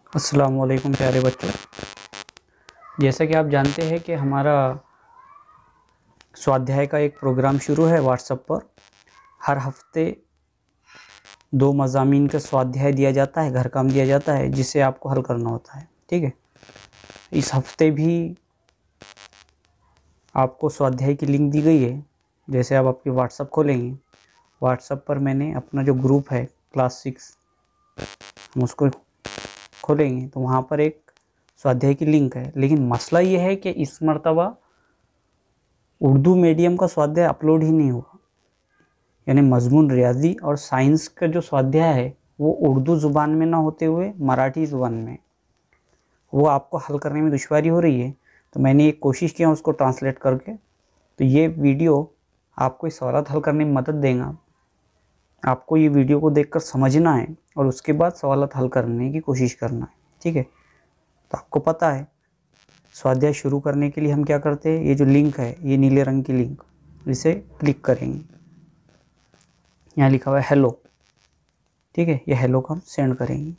अस्सलाम वालेकुम प्यारे बच्चों। जैसा कि आप जानते हैं कि हमारा स्वाध्याय का एक प्रोग्राम शुरू है व्हाट्सएप पर। हर हफ्ते 2 मज़ामीन का स्वाध्याय दिया जाता है, घर काम दिया जाता है, जिसे आपको हल करना होता है। ठीक है, इस हफ्ते भी आपको स्वाध्याय की लिंक दी गई है। जैसे आप आपकी व्हाट्सएप खोलेंगे, व्हाट्सएप पर मैंने अपना जो ग्रुप है क्लास 6, हम उसको खोलेंगे तो वहाँ पर एक स्वाध्याय की लिंक है। लेकिन मसला ये है कि इस मर्तबा उर्दू मीडियम का स्वाध्याय अपलोड ही नहीं हुआ। यानी मजमून रियाजी और साइंस का जो स्वाध्याय है वो उर्दू ज़ुबान में ना होते हुए मराठी ज़ुबान में, वो आपको हल करने में दुश्वारी हो रही है। तो मैंने एक कोशिश किया उसको ट्रांसलेट करके। तो ये वीडियो आपको इस सवाल हल करने में मदद देगा। आपको ये वीडियो को देखकर समझना है और उसके बाद सवाल हल करने की कोशिश करना है। ठीक है, तो आपको पता है स्वाध्याय शुरू करने के लिए हम क्या करते हैं। ये जो लिंक है, ये नीले रंग की लिंक, इसे क्लिक करेंगे। यहाँ लिखा हुआ है हेलो। ठीक है, ये हेलो को हम सेंड करेंगे।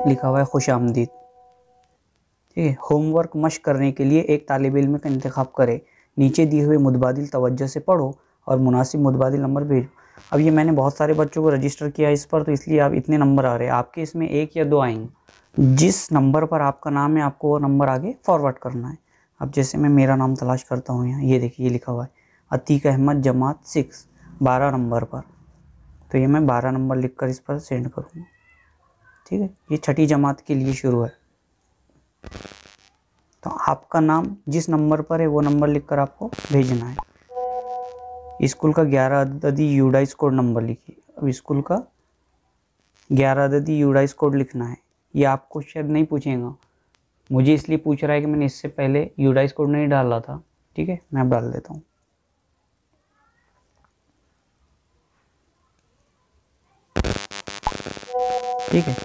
लिखा हुआ है खुश आमदीद। ठीक है, होमवर्क मश्क करने के लिए एक तालिब इल्म का इंतखाब करें। नीचे दिए हुए मुतबादिल तवज्जो से पढ़ो और मुनासिब मुतबादिल नंबर भेजो। अब ये मैंने बहुत सारे बच्चों को रजिस्टर किया इस पर, तो इसलिए आप इतने नंबर आ रहे हैं। आपके इसमें 1 या 2 आएंगे। जिस नंबर पर आपका नाम है आपको वो नंबर आगे फॉरवर्ड करना है। अब जैसे मैं मेरा नाम तलाश करता हूँ, यहाँ ये देखिए, ये लिखा हुआ है अतीक अहमद जमात 6, 12 नंबर पर। तो ये मैं 12 नंबर लिखकर इस पर सेंड करूँगा। ठीक है, ये छठी जमात के लिए शुरू है। तो आपका नाम जिस नंबर पर है वो नंबर लिखकर आपको भेजना है। स्कूल का 11 अददी यूडाइस कोड नंबर लिखिए। अब स्कूल का 11 अददी यूडाइस कोड लिखना है। ये आपको शायद नहीं पूछेगा, मुझे इसलिए पूछ रहा है कि मैंने इससे पहले यूडाइस कोड नहीं डाला था। ठीक है, मैं अब डाल देता हूँ। ठीक है,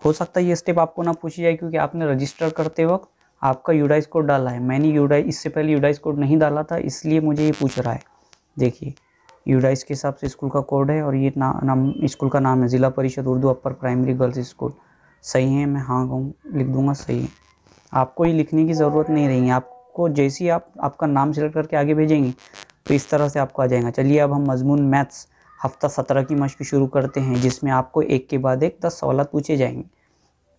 हो सकता है ये स्टेप आपको ना पूछी जाए क्योंकि आपने रजिस्टर करते वक्त आपका यूडाइस कोड डाला है। मैंने इससे पहले यूडाइस कोड नहीं डाला था, इसलिए मुझे ये पूछ रहा है। देखिए, यूडाइस के हिसाब से स्कूल का कोड है और ये नाम स्कूल का नाम है ज़िला परिषद Urdu upper primary girls school. सही है, मैं हाँ लिख दूंगा, सही है। आपको ये लिखने की ज़रूरत नहीं रहेगी। आपको जैसे ही आप आपका नाम सेलेक्ट करके आगे भेजेंगे तो इस तरह से आपको आ जाएगा। चलिए अब हम मजमून मैथ्स हफ्ता 17 की मश्क शुरू करते हैं, जिसमें आपको एक के बाद एक 10 सवाल पूछे जाएंगे।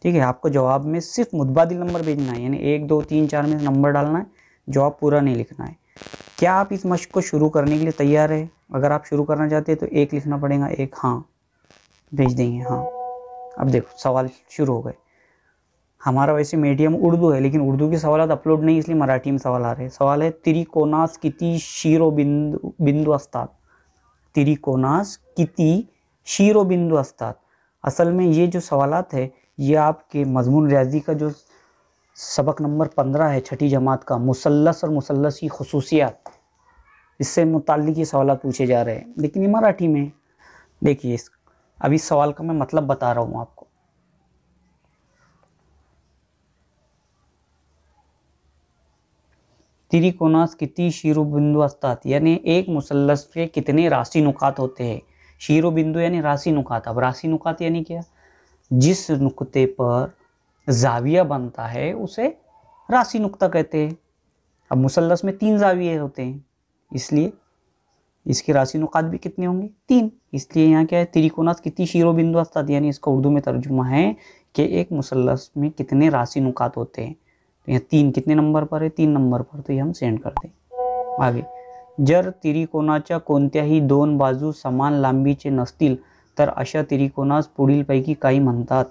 ठीक है, आपको जवाब में सिर्फ मुतबादिल नंबर भेजना है, यानी 1 2 3 4 में नंबर डालना है, जवाब पूरा नहीं लिखना है। क्या आप इस मश्क को शुरू करने के लिए तैयार है? अगर आप शुरू करना चाहते हैं तो 1 लिखना पड़ेगा, 1 हाँ भेज देंगे, हाँ। अब देखो सवाल शुरू हो गए। हमारा वैसे मीडियम उर्दू है, लेकिन उर्दू के सवाल अपलोड नहीं, इसलिए मराठी में सवाल आ रहे हैं। सवाल है तिरिकोनास किती शीरो बिंदु अस्तात। तिरिकोनास किती शीरो बिंदु अस्तात। असल में ये जो सवालात है ये आपके मजमून रियाजी का जो सबक नंबर 15 है छठी जमात का, मुसल्लस और मुसल्लस की खुसूसियात, इससे मुताल्लिक ये सवाल पूछे जा रहे हैं, लेकिन ये मराठी में। देखिए अब इस सवाल का मैं मतलब बता रहा हूँ आपको। तिरिकोनास कितनी शीरो बिंदु अस्तात, यानी एक मुसल्लस के कितने राशि नुकात होते हैं। शीरो बिंदु यानी राशि नुकात। अब राशि नुकात यानी क्या? जिस नुक्ते पर जाविया बनता है उसे राशि नुक्ता कहते हैं। अब मुसल्लस में 3 जाविये होते हैं, इसलिए इसके राशि नुकात भी कितने होंगे? 3। इसलिए यहाँ क्या है, तिरिकोनास कितनी शीरो बिंदु अस्तात, यानी इसका उर्दू में तर्जुमा है कि एक मुसल्लस में कितने राशि नुकात होते हैं। तो यहाँ 3 कितने नंबर पर है? 3 नंबर पर। तो ये हम सेंड कर दें आगे। जर तिरिकोणाच्या कोणत्याही 2 बाजू समान लांबीचे नसतील तर अशा तिरिकोणास पुढीलपैकी काही म्हणतात।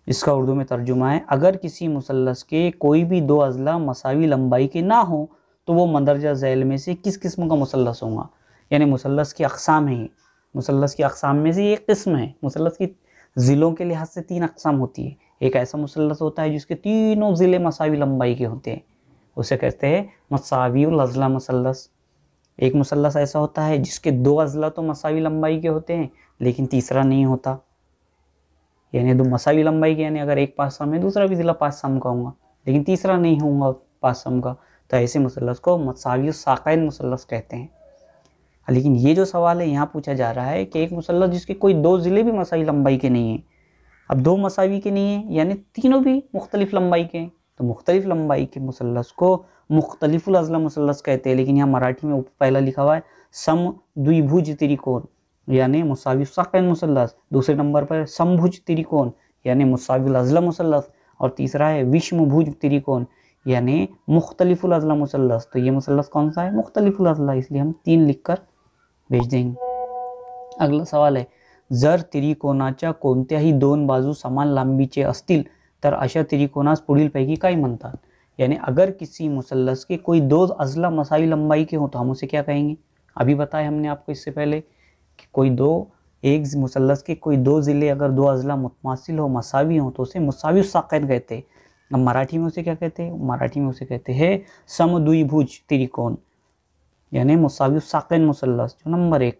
इसका उर्दू में तर्जुमा है, अगर किसी मुसल्लस के कोई भी 2 अजला मसावी लंबाई के ना हो तो वो मंदरजा झैल में से किस किस्म का मुसल्लस होगा। यानी मुसल्लस की अक़साम है, मुसल्लस की अक़साम में से एक किस्म है। मुसल्लस की ज़िलों के लिहाज से 3 अक़साम होती है। एक ऐसा मुसल्लस होता है जिसके तीनों ज़िले मसावी लंबाई के होते हैं, उसे कहते हैं मसावीउल अज़ला मुसल्लस। एक मुसल्लस ऐसा होता है जिसके 2 अज़ला तो मसावी लंबाई के होते हैं लेकिन तीसरा नहीं होता, यानी 2 मसावी लंबाई के, यानी अगर एक 5 सम है दूसरा भी ज़िला 5 सम का होगा लेकिन तीसरा नहीं होगा 5 सम का, तो ऐसे मुसल्लस को मसावी साक़ैन मुसल्लस कहते हैं। लेकिन ये जो सवाल है यहाँ पूछा जा रहा है कि एक मुसल्लस जिसके कोई दो ज़िले भी मसावी लंबाई के नहीं है, अब दो मसावी के नहीं है यानी तीनों भी मुख्तलिफ लंबाई के हैं, तो मुख्तलिफ लंबाई के मुसल्लस को मुख्तलिफुल अज़ला मुसल्लस कहते हैं। लेकिन यहाँ मराठी में पहला लिखा हुआ है सम द्विभुज त्रिकोण यानी मुसावी साक़ैन मुसल्लस, दूसरे नंबर पर समभुज त्रिकोण यानी मुसावी अज़ला मुसल्लस, और तीसरा है विषमभुज त्रिकोण यानी मुख्तलिफुल अज़ला मुसल्लस। तो ये मुसल्लस कौन सा है? मुख्तलिफुल अज़ला, इसलिए हम 3 लिखकर भेज देंगे। अगला सवाल आहे, जर त्रिकोणाच्या कोणत्याही दोन बाजू समान लांबीचे असतील तर अशा त्रिकोणास पुढीलपैकी काय म्हणतात? यानी अगर किसी मुसल्लस के कोई दो अज़ला मसावी लंबाई के हो तो हम उसे क्या कहेंगे? अभी बताया हमने आपको इससे पहले कि कोई दो एक मुसल्लस के कोई दो ज़िले अगर दो अज़ला मुतमासिल हो मसावी हो तो उसे मुसावी साक़ैन कहते हैं। अब मराठी में उसे क्या कहते हैं? मराठी में उसे कहते हैं समद्विभुज त्रिकोण यानी मुसावी साक़ैन मुसल्लस, जो नंबर 1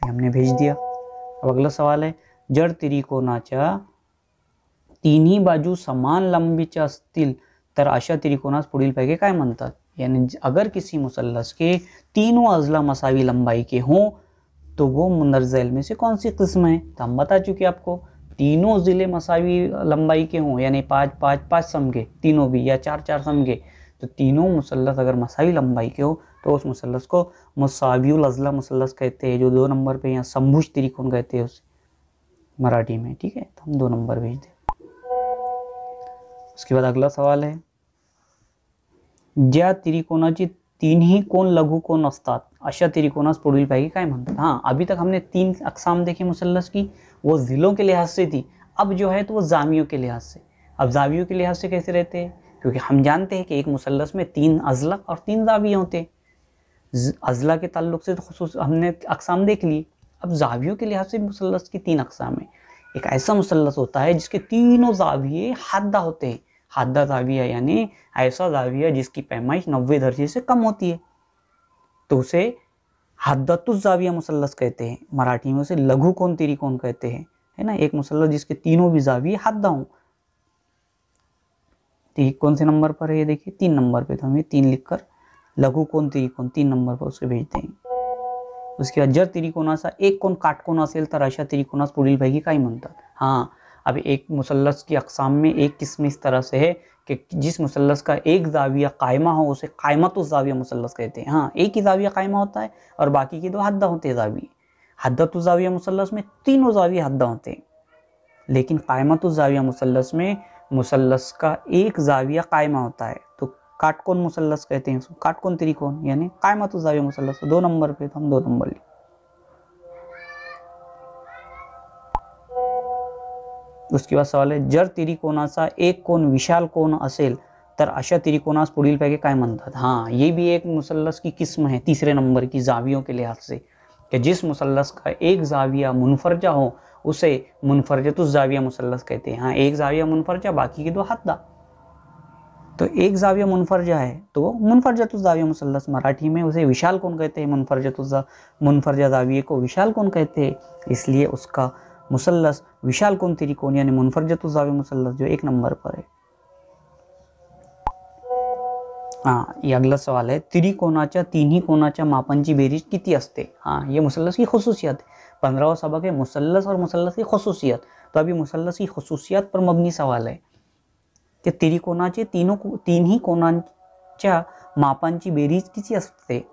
हमने भेज दिया। अब अगला सवाल है, जर त्रिकोणाच्या तिन्ही बाजू समान लांबीच्या असतील तर अशा त्रिकोणास पुढीलपैकी काय म्हणतात? यानी अगर किसी मुसल्लस के तीनों अज़ला मसावी लंबाई के हों तो वो मुंदरज झैल में से कौन सी किस्म है? तो हम बता चुके आपको, तीनों ज़िले मसावी लंबाई के हों यानी 5-5-5 सम के तीनों भी, या 4-4 सम के, तो तीनों मुसल्लस अगर मसावी लंबाई के हो तो उस मुसल्लस को मुसावियुल अज़ला मुसल्लस कहते हैं, जो 2 नंबर पे यहाँ समभुज त्रिकोण कहते हैं उसे मराठी में। ठीक है, तो हम 2 नंबर भेज दें। उसके बाद अगला सवाल है, ज्या त्रिकोणाची तीनही कोण लघुकोण असतात अशा त्रिकोणास पुढीलपैकी काय म्हणतात? हाँ, अभी तक हमने 3 अक़साम देखे मुसल्लस की, वो ज़िलों के लिहाज से थी, अब जो है तो वो जावियों के लिहाज से। अब जावियों के लिहाज से कैसे रहते हैं? क्योंकि हम जानते हैं कि एक मुसल्लस में 3 अज़ला और 3 जाविये होते हैं। अज़ला के ताल्लुक से तो खुसूस हमने अक़साम देख ली, अब जावियों के लिहाज से मुसल्लस की 3 अक़साम है। एक ऐसा मुसल्लस होता है जिसके तीनों जाविये हादा होते हैं, हादा जाविया यानी ऐसा जाविया जिसकी पैमाइश 90 दर्जे से कम होती है, तो उसे हद्दतुज़ जाविया मुसल्लस कहते हैं। मराठी में उसे लघु कोण त्रिकोण कहते हैं, है ना। एक मुसल्लस जिसके तीनों भी जाविये हादा हों, तो कौन से नंबर पर है? ये देखिए 3 नंबर पे, तो हमें 3 लिखकर लघु कोण त्रिकोण 3 नंबर पर उसे भेज देंगे। उसके बाद जर त्रिकोणाचा एक कोण काटकोण असेल तर अशा त्रिकोणास पुढीलपैकी काय म्हणतात? हाँ, अब एक मुसल्लस की अक़साम में एक किस्म इस तरह से है कि जिस मुसल्लस का एक जाविया कायमा हो उसे कायमतुज़ जाविया मुसल्लस कहते हैं। हाँ, एक ही जाविया कायमा होता है और बाकी के 2 हद्दा होते हैं जाविये। हद्दतुज़ जाविया मुसल्लस में तीनों जाविये हद्दा होते हैं, लेकिन कायमतुज़ जाविया मुसल्लस में मुसल्लस का एक जाविया कायमा होता है, तो काटकोण मुसल्लस कहते हैं उसको, काटकोण त्रिकोण यानी कायमतुज़ जाविया मुसल्लस। 2 नंबर पे, तो हम 2 नंबर लिए। उसके बाद सवाल है, जर त्रिकोणाचा एक कोण विशाल कोण असेल तर अशा त्रिकोणास पुढीलपैकी काय म्हणतात? हाँ, ये भी एक मुसल्लस की किस्म है तीसरे नंबर की जावियों के लिहाज से, कि जिस मुसल्लस का एक जाविया मुनफरजा हो उसे मुनफरजतुज़ जाविया मुसल्लस कहते हैं। हाँ, एक जाविया मुनफरजा, बाकी के 2 हद्दा, तो एक जाविया मुनफरजा है तो मुनफरजतुज़ जाविया मुसल्लस, मराठी में उसे विशाल कोण कहते हैं। मुनफरजा जाविये को विशाल कोण कहते हैं, इसलिए उसका मुसल्लस विशाल कोण त्रिकोण यानी मुनफरजतुज़ जाविया मुसल्लस, जो 1 नंबर पर है। हाँ, ये अगला सवाल है, त्रिकोणाच्या तिन्ही कोणाच्या मापांची बेरीज किती असते? हाँ, ये मुसल्लस की खुसूसियत है। 15वां सबक है मुसल्लस और मुसल्लस की खुसूसियत। तो अभी मुसल्लस की खुसूसियत पर मबनी सवाल है कि त्रिकोणाचे तीनही कोणांच्या मापांची बेरीज किती असते,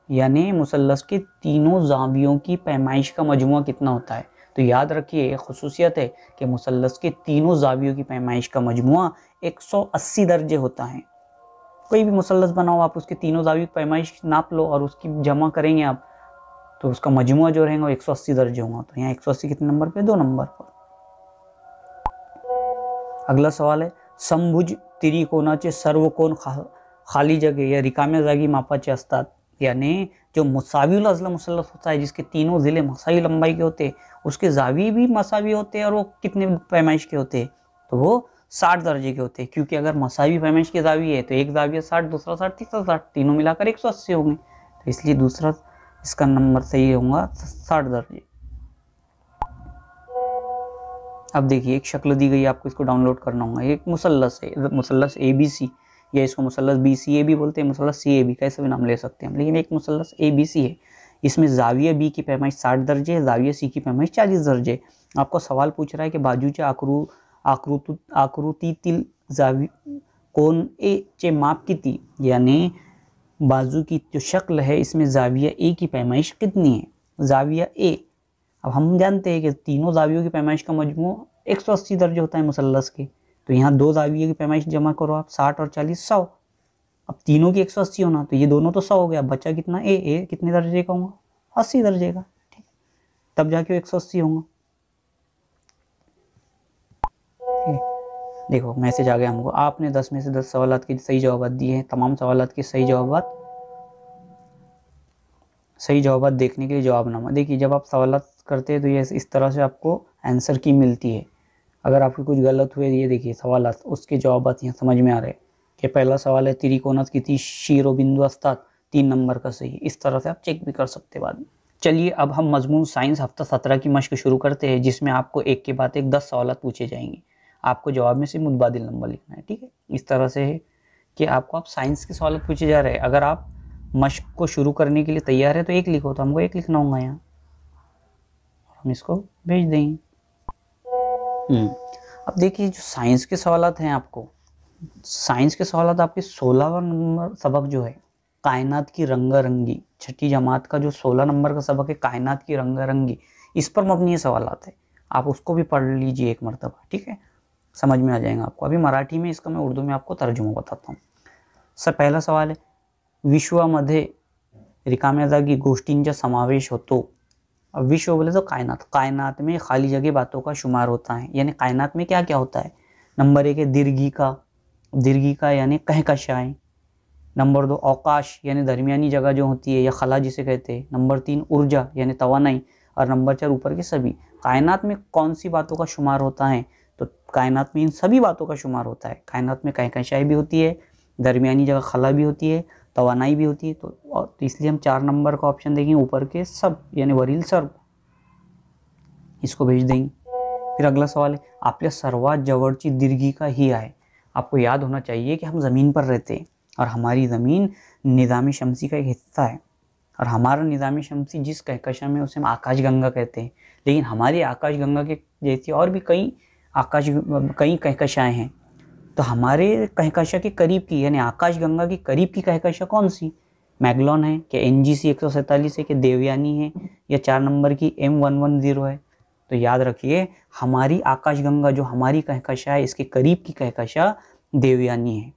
यानी मुसल्लस के तीनों जावियों की पैमाइश का मजमुआ कितना होता है। तो याद रखिए, खुसूसियत है कि मुसल्लस के तीनों जावियों की पैमाइश का मजमुआ 180 दर्जे होता है। कोई भी मुसल्लस बनाओ आप, उसके तीनों जावियों की पैमाइश नाप लो और उसकी जमा करेंगे आप, तो उसका मजमुआ जो रहेगा वो 180 दर्जे होगा। तो यहाँ 180 कितने नंबर पे? 2 नंबर पर। अगला सवाल है, समभुज त्रिकोणाचे सर्व कोण खाली जगह या रिकाम्या जागी मापाचे असतात, यानी जो मुसावियुल अज़ला मुसल्लस होता है जिसके तीनों ज़िले मसावी लंबाई के होते हैं, उसके जाविये भी मसावी होते हैं और वो कितने पैमाइश के होते हैं? तो वो 60 दर्जे के होते हैं, क्योंकि अगर मसावी पैमाइश के जाविये है तो एक जाविया 60, दूसरा 60, तीसरा 60, तीनों मिलाकर 180 होंगे, तो इसलिए दूसरा इसका नंबर सही होगा 60 दर्जे। अब देखिए, एक शक्ल दी गई, आपको इसको डाउनलोड करना होगा। एक मुसल्लस है, मुसल्लस ABC, या इसको मुसल्लस BCA भी बोलते हैं, मुसल्लस CA भी, कैसे भी नाम ले सकते हैं हम, लेकिन एक मुसल्लस ABC है इसमें जाविया बी की पैमाइश 60 दर्जे है, जाविया सी की पैमाइश 40 दर्जे। आपको सवाल पूछ रहा है कि बाजूच्या आकृतीतील कोण ए चे माप किती, यानी बाजू की जो शक्ल है इसमें जाविया ए की पैमाइश कितनी है, जाविया ए। अब हम जानते हैं कि तीनों जावियों की पैमाइश का मजमू 180 दर्जे होता है मुसल्लस के, तो यहाँ दो जाविये की पैमाइश जमा करो आप, 60 और 40 100। अब तीनों की 180 होना, तो ये दोनों तो 100 हो गया, बचा कितना ए कितने दर्जे का होगा, 80 दर्जे का, ठीक, तब जाके 180 होगा। देखो मैसेज आ गया हमको, आपने 10 में से 10 सवालात के सही जवाब दिए हैं। तमाम सवालात के सही जवाब देखने के लिए जवाबनामा। देखिए जब आप सवालात करते हैं तो ये इस तरह से आपको आंसर की मिलती है। अगर आपकी कुछ गलत हुए, ये देखिए सवालात उसके जवाब यहाँ समझ में आ रहे हैं कि पहला सवाल है त्रिकोणात किती शिरोबिंदू असतात, 3 नंबर का सही। इस तरह से आप चेक भी कर सकते हैं बाद में। चलिए अब हम मजमून साइंस हफ्ता 17 की मश्क शुरू करते हैं, जिसमें आपको एक के बाद एक 10 सवाल पूछे जाएंगे। आपको जवाब में से मुतबादिल नंबर लिखना है, ठीक है। इस तरह से है कि आपको आप साइंस के सवाल पूछे जा रहे हैं। अगर आप मश्क को शुरू करने के लिए तैयार है तो एक लिखो, तो हमको एक लिखना होगा यहाँ, हम इसको भेज देंगे। अब देखिए जो साइंस के सवालात हैं, आपको साइंस के सवालात आपके 16वां नंबर सबक जो है कायनात की रंगारंगी, छठी जमात का जो 16 नंबर का सबक है कायनात की रंगारंगी, इस पर मबनी सवालात है। आप उसको भी पढ़ लीजिए एक मरतबा, ठीक है, समझ में आ जाएगा आपको। अभी मराठी में इसका मैं उर्दू में आपको तर्जुमा बताता हूँ। सर पहला सवाल है, विश्वामध्ये रिकाम्या जागी गोष्टींचा समावेश होतो। अब विश्व बोले तो कायनात, कायनात में खाली जगह बातों का शुमार होता है, यानी कायनात में क्या क्या होता है। नंबर 1 है दीर्घिका यानी कहकशाएं। नंबर 2 अवकाश यानी दरमियानी जगह जो होती है या खला जिसे कहते हैं। नंबर 3 ऊर्जा यानी तवानाई। और नंबर 4 ऊपर के सभी। कायनात में कौन सी बातों का शुमार होता है, तो कायनात में इन सभी बातों का शुमार होता है। कायनात में कहकशाएं भी होती है, दरमियानी जगह खला भी होती है, तवानाई भी होती है। तो इसलिए हम 4 नंबर का ऑप्शन देंगे, ऊपर के सब यानी वरील सर्व, इसको भेज देंगे। फिर अगला सवाल है, आपल्या सर्वात जवळची दीर्घिका ही आहे। आपको याद होना चाहिए कि हम ज़मीन पर रहते हैं और हमारी ज़मीन निज़ाम शमसी का एक हिस्सा है, और हमारा निज़ाम शमसी जिस कहकशा में उसे हम आकाशगंगा कहते हैं। लेकिन हमारी आकाशगंगा के जैसी और भी कई कहकशाएँ हैं। तो हमारे कहकशा के करीब की यानी आकाशगंगा के करीब की कहकशा कौन सी, मैगलॉन है, क्या NGC 147 है, क्या देवयानी है, या 4 नंबर की M110 है। तो याद रखिए हमारी आकाशगंगा जो हमारी कहकशा है, इसके करीब की कहकशा देवयानी है।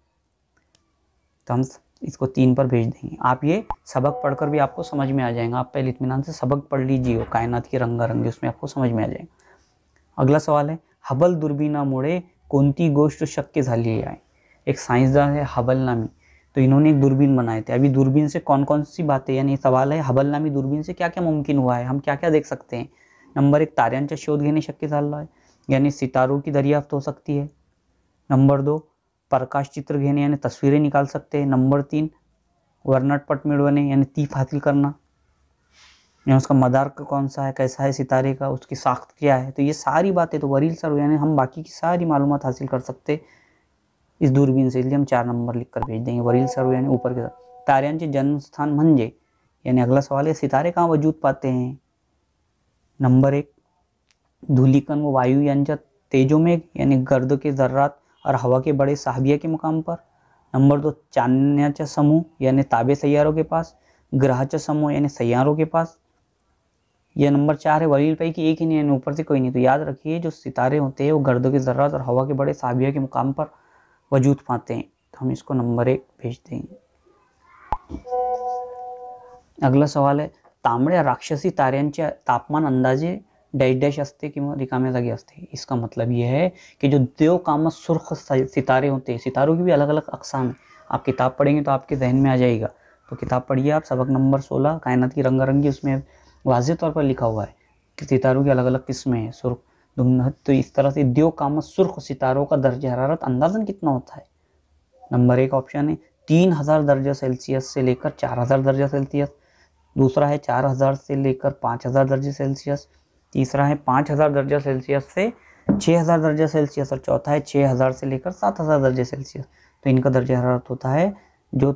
तो हम इसको 3 पर भेज देंगे। आप ये सबक पढ़कर भी आपको समझ में आ जाएगा। आप पहले इत्मीनान से सबक पढ़ लीजिए कायनात की रंगारंगी, उसमें आपको समझ में आ जाएगा। अगला सवाल है, हबल दूरबीनामुळे कोणती गोष्ट शक्य झाली आहे। एक साइंसदान है हबल नामी, तो इन्होंने एक दूरबीन बनाए थे। अभी दूरबीन से कौन कौन सी बातें, यानी सवाल है हबल नामी दूरबीन से क्या क्या मुमकिन हुआ है, हम क्या क्या देख सकते हैं। नंबर 1 ताऱ्यांचा शोध घेणे शक्य झालं आहे, यानी सितारों की दरियाफ्त हो सकती है। नंबर 2 प्रकाश चित्र घेने यानी तस्वीरें निकाल सकते हैं। नंबर 3 वर्णपट मिळवणे यानी तीफ हासिल करना, यानी उसका मदार कौन सा है, कैसा है सितारे का, उसकी साख्त क्या है। तो ये सारी बातें तो वरील सर्व यानी हम बाकी की सारी मालूमात हासिल कर सकते इस दूरबीन से, इसलिए हम 4 नंबर लिख कर भेज देंगे। वरील सर्व यानी ऊपर के साथ। ताऱ्यांचे जन्मस्थान म्हणजे, यानी अगला सवाल है सितारे कहाँ वजूद पाते हैं। नंबर 1 धूलिकण व वायु यांच्या तेजोमेघ यानी गर्द के जर्रात और हवा के बड़े साहबिया के मुकाम पर। नंबर 2 चांदण्याचा समूह यानी ताबे सैयारों के पास, ग्रहाचा समूह यानी सैयारों के पास। यह नंबर 4 है वरील पैकी एक ही नहीं, यानी ऊपर से कोई नहीं। तो याद रखिए जो सितारे होते हैं वो गर्द के जर्रात और हवा के बड़े साहबिया के मुकाम पर वजूद पाते हैं। तो हम इसको नंबर 1 भेज देंगे। अगला सवाल है, तांबड्या राक्षसी ताऱ्यांचे तापमान अंदाजे डैश डैश असते किंवा रिकाम्या जागी असते। इसका मतलब यह है कि जो देवकामा सुर्ख सितारे होते हैं, सितारों की भी अलग अलग अकसाम है। आप किताब पढ़ेंगे तो आपके जहन में आ जाएगा। तो किताब पढ़िए आप, सबक नंबर 16 कायनात की रंगारंगी, उसमें वाज़ेह तौर पर लिखा हुआ है कि सितारों की अलग अलग किस्में हैं। सुर्ख तो इस तरह से देवकामा सुर्ख सितारों का दर्जा हरारत अंदाजन कितना होता है। नंबर 1 ऑप्शन है 3000 दर्जा सेल्सियस से लेकर 4000 दर्जा सेल्सियस। दूसरा है 4000 से लेकर 5000 दर्जा सेल्सियस। तीसरा है 5000 दर्जा सेल्सियस से 6000 दर्जा सेल्सियस। और चौथा है 6000 से लेकर 7000 दर्जा सेल्सियस। तो इनका दर्जा हरारत होता है जो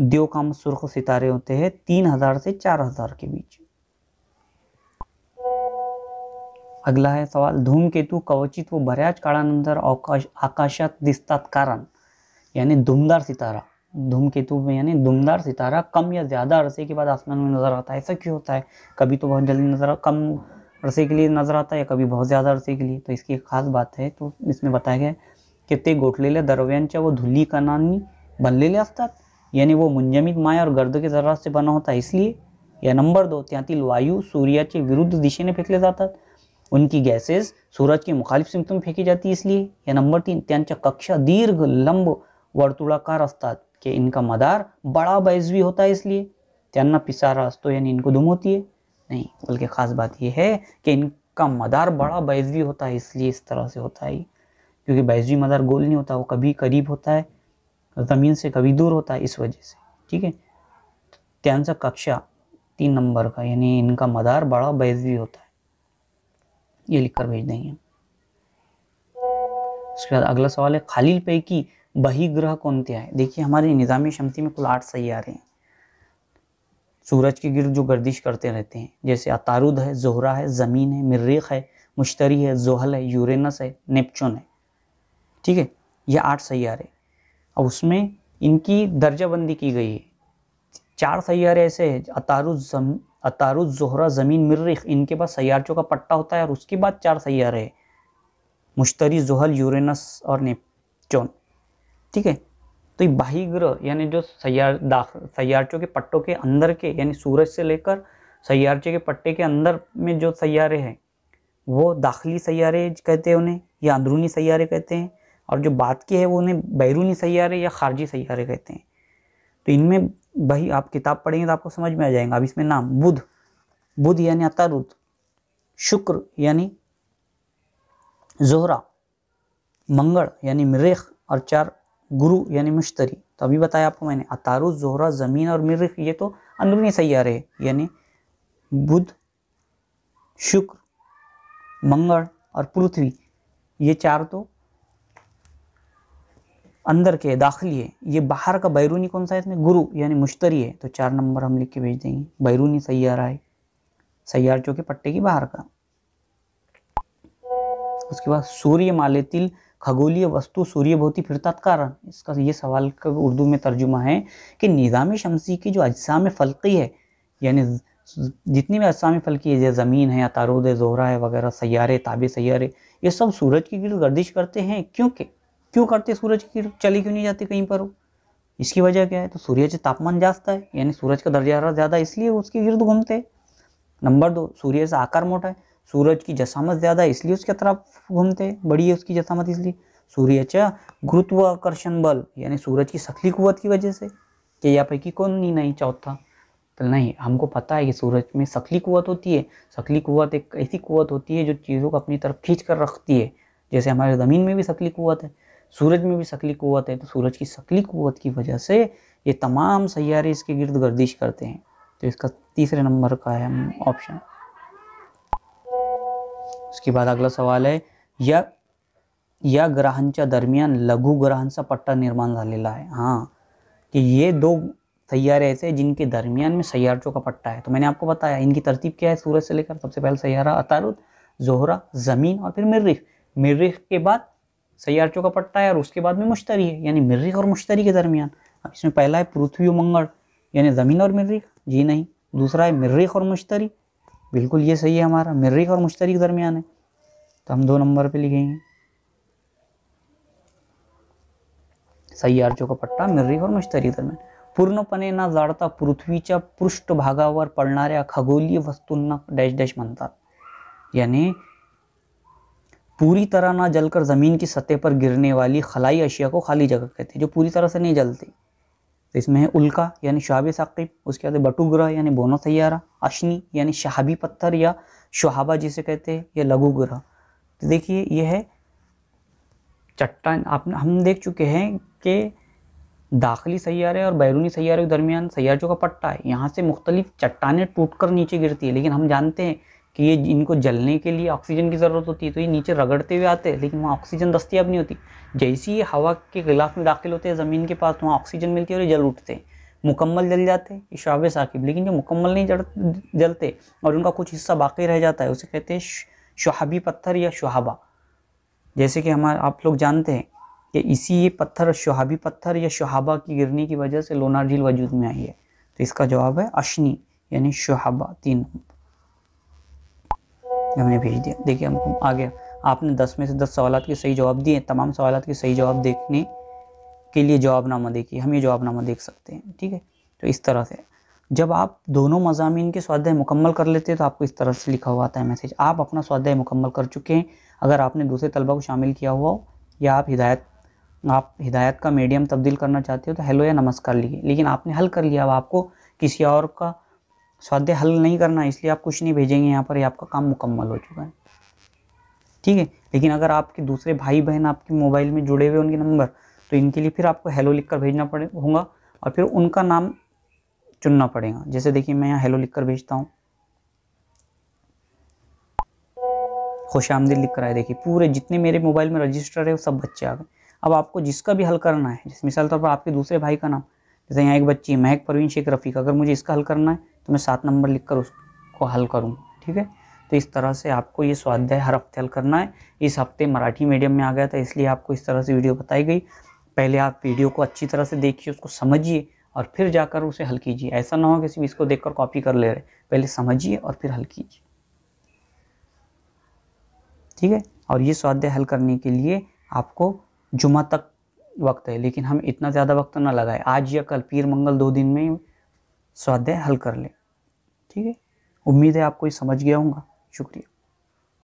द्योकाम सुर्ख सितारे होते हैं 3000 से 4000 के बीच। अगला है सवाल, धूमकेतू कवचित व बऱ्याच काळानंतर आकाशात दिसतात कारण, यानी दुमदार सितारा। धूमकेतु में यानी दुमदार सितारा कम या ज्यादा अरसे के बाद आसमान में नजर आता है। ऐसा क्यों होता है? कभी तो बहुत जल्दी नजर, कम अरसे के लिए नजर आता है, कभी बहुत ज्यादा अरसे के लिए। तो इसकी एक खास बात है, तो इसमें बताया गया की ते गोठलेल्या द्रव्यांच्या व धुलीकणांनी बनलेले असतात, यानी वो मुंजमित माया और गर्द के जरात से बना होता है इसलिए। या नंबर 2, त्यातील वायू सूर्याचे विरुद्ध दिशेने फेकले जातात, उनकी गैसेस सूरज की मुखालिफ सिमतून फेकी जाती इसलिए। या नंबर 3, त्यांच्या कक्षा दीर्घ लंब वर्तुळाकार असतात, कि इनका मदार बड़ा बैजवी होता है इसलिए। त्यांना पिसारा असतो यानी इनको धूम होती है, नहीं, बल्कि खास बात यह है कि इनका मदार बड़ा बैजवी होता है इसलिए इस तरह से होता है, क्योंकि बैजवी मदार गोल नहीं होता, वो कभी करीब होता है जमीन से, कभी दूर होता है, इस वजह से। ठीक है, त्यांचा कक्षा 3 नंबर का, यानी इनका मदार बड़ा बैजवी होता है, ये लिखकर भेज देंगे। उसके बाद अगला सवाल है, खालील पैकी बहिग्रह कोणते हैं? देखिए हमारे निज़ामी शम्सी में कुल 8 सैयारे हैं सूरज के गिर्द जो गर्दिश करते रहते हैं, जैसे अतारुद है, जोहरा है, ज़मीन है, मरीख है, मुश्तरी है, जोहल है, यूरेनस है, नेपच्यून है। ठीक है, ये 8 सैयारे। अब उसमें इनकी दर्जाबंदी की गई है। 4 सैयारे ऐसे हैं, अतारुद, जोहरा, ज़मीन, मरीख, इनके पास सैयारचों का पट्टा होता है, और उसके बाद 4 सैयारे हैं, मुश्तरी, जोहल, यूरेनस और नेपच्यून। ठीक है, तो ये बाह्यग्रह यानी जो सैयारचों के पट्टों के अंदर के, यानी सूरज से लेकर सैयारचे के पट्टे के अंदर में जो सैयारे हैं वो दाखिली सैयारे कहते हैं उन्हें, या अंदरूनी सैयारे कहते हैं, और जो बात के है वो उन्हें बैरूनी सैयारे या खारजी सैयारे कहते हैं। तो इनमें भाई आप किताब पढ़ेंगे तो आपको समझ में आ जाएगा। अब इसमें नाम, बुध यानी अतारुद, शुक्र यानी जोहरा, मंगल यानी मरीख, और 4 गुरु यानी मुश्तरी। तो अभी बताया आपको मैंने, अतारुद, जोहरा, ज़मीन और मरीख ये तो अंदरूनी सैयारे हैं, यानी बुध, शुक्र, मंगल और पृथ्वी, ये 4 तो अंदर के दाखिली है। ये बाहर का बैरूनी कौन सा है इसमें? गुरु यानी मुश्तरी है। तो 4 नंबर हम लिख के भेज देंगे, बैरूनी सैयारा है, सैयारचों के पट्टे की बाहर का। उसके बाद सूर्यमालेतील खगोलीय वस्तु सूर्यभोवती फिरतात कारण, इसका ये सवाल का उर्दू में तर्जुमा है कि निज़ाम शमसी की जो अजसाम फल्की है, यानी जितनी भी अजसाम फल्की है, ज़मीन है, अतारुद है, जोहरा है वगैरह, सैयारे, ताबे सैयारे, ये सब सूरज की गिर्द गर्दिश करते हैं। क्यों करते सूरज की गिर्द? चली क्यों नहीं जाती कहीं पर हो? इसकी वजह क्या है? तो सूर्य तापमान जास्त है, यानी सूरज का दर्जा हरारत ज़्यादा, इसलिए उसकी गिर्द घूमते हैं। नंबर 2, सूर्य से आकार मोटा है, सूरज की जसामत ज़्यादा है इसलिए उसके तरफ घूमते हैं, बड़ी है उसकी जसामत इसलिए। सूर्याच्या गुरुत्वाकर्षण बल यानी सूरज की सकली कुव्वत की वजह से, कि यापैकी कोण नहीं चौथा? तो नहीं, हमको पता है कि सूरज में सकली कुव्वत होती है। सकली कुव्वत एक ऐसी कुव्वत होती है जो चीज़ों को अपनी तरफ खींच कर रखती है, जैसे हमारे ज़मीन में भी सकली कुव्वत है, सूरज में भी सकली कुव्वत है। तो सूरज की सकली कुव्वत की वजह से ये तमाम सैयारे इसके गिर्द गर्दिश करते हैं। तो इसका 3 नंबर का है ऑप्शन। उसके बाद अगला सवाल है, या ग्रहांच्या दरमियान लघु ग्रहांचा पट्टा निर्माण झालेला आहे। हाँ, कि ये 2 सैयारे ऐसे हैं जिनके दरमियान में सैयारचों का पट्टा है। तो मैंने आपको बताया इनकी तरतीब क्या है, सूरज से लेकर सबसे पहले सैयारा अतारुद, जोहरा, ज़मीन और फिर मरीख। मरीख के बाद सैयारचों का पट्टा है और उसके बाद में मुश्तरी है, यानी मरीख और मुश्तरी के दरमियान। अब इसमें पहला है पृथ्वी और मंगल, यानी ज़मीन और मरीख, जी नहीं। दूसरा है मरीख और मुश्तरी, बिल्कुल ये सही है हमारा, मरीख और मुश्तरी के दरमियान है, तो हम 2 नंबर पे लिखेंगे सैयारचों का पट्टा मरीख और मुश्तरी के दरम्यान। पूर्णपणे न जाळता पृथ्वीच्या पृष्ठभागावर पडणाऱ्या खगोलीय वस्तूंना डैश डैश म्हणतात, यानी पूरी तरह ना जलकर जमीन की सतह पर गिरने वाली खलाई अशिया को खाली जगह कहते हैं, जो पूरी तरह से नहीं जलती। तो इसमें है उल्का यानी शहाब साकिब, उसके बाद बटू ग्रह यानी बोनो सैयारा, अश्नी यानी शहाबी पत्थर या शहाबा जिसे कहते हैं, या लघु ग्रह। तो देखिए ये है चट्टान। हम देख चुके हैं कि दाखिली सैयारे और बैरूनी सैयारे के दरमियान सैयारचों का पट्टा है, यहाँ से मुख्तलिफ चट्टानें टूटकर नीचे गिरती है, लेकिन हम जानते हैं कि ये इनको जलने के लिए ऑक्सीजन की ज़रूरत होती है, तो ये नीचे रगड़ते हुए आते हैं, लेकिन वहाँ ऑक्सीजन दस्तयाब नहीं होती। जैसे ही ये हवा के गिलाफ में दाखिल होते हैं ज़मीन के पास, वहाँ ऑक्सीजन मिलती है और ये जल उठते हैं। मुकम्मल जल जाते हैं, इशाबे साकिब, लेकिन जो मुकम्मल नहीं जलते और उनका कुछ हिस्सा बाकी रह जाता है उसे कहते हैं शुहाबी पत्थर या शुहाबा। जैसे कि आप लोग जानते हैं कि इसी ये पत्थर शुहाबी पत्थर या शुहाबा की गिरने की वजह से लोनार झील वजूद में आई है। तो इसका जवाब है अशनी यानी शुहाबा। 3 हमने भेज दिया। देखिए हमको आ गया, आपने 10 में से 10 सवालात के सही जवाब दिए। तमाम सवालात के सही जवाब देखने के लिए जवाबनामा देखिए, हम ये जवाबनामा देख सकते हैं, ठीक है। तो इस तरह से जब आप दोनों मज़ामीन के स्वाध्याय मुकम्मल कर लेते हैं तो आपको इस तरह से लिखा हुआ आता है मैसेज, आप अपना स्वाध्याय मुकम्मल कर चुके हैं। अगर आपने दूसरे तलबा को शामिल किया हुआ हो या आप हिदायत का मीडियम तब्दील करना चाहते हो तो हेलो या नमस्कार लिखिए। लेकिन आपने हल कर लिया, अब आपको किसी और का स्वाध्याय हल नहीं करना, इसलिए आप कुछ नहीं भेजेंगे यहाँ पर, ये आपका काम मुकम्मल हो चुका है, ठीक है। लेकिन अगर आपके दूसरे भाई बहन आपके मोबाइल में जुड़े हुए उनके नंबर, तो इनके लिए फिर आपको हेलो लिखकर भेजना होगा और फिर उनका नाम चुनना पड़ेगा। जैसे देखिए मैं यहाँ हेलो लिखकर भेजता हूँ, खुशामदीद लिख कर आए। देखिए पूरे जितने मेरे मोबाइल में रजिस्टर है वो सब बच्चे आ गए। अब आपको जिसका भी हल करना है, जैसे मिसाल तौर पर आपके दूसरे भाई का नाम, जैसे यहाँ एक बच्ची महक परवीन शेख रफ़ीक, अगर मुझे इसका हल करना है तो मैं 7 नंबर लिखकर उसको हल करूँगा, ठीक है। तो इस तरह से आपको ये स्वाध्याय हर हफ्ते हल करना है। इस हफ्ते मराठी मीडियम में आ गया था इसलिए आपको इस तरह से वीडियो बताई गई। पहले आप वीडियो को अच्छी तरह से देखिए, उसको समझिए और फिर जाकर उसे हल कीजिए। ऐसा ना हो कि सिर्फ इसको देखकर कॉपी कर ले रहे, पहले समझिए और फिर हल कीजिए, ठीक है। और ये स्वाध्याय हल करने के लिए आपको जुमा तक वक्त है, लेकिन हम इतना ज़्यादा वक्त ना लगाए, आज या कल पीर मंगल 2 दिन में स्वाध्याय हल कर लें, ठीक है। उम्मीद है आपको ये समझ गया होगा। शुक्रिया।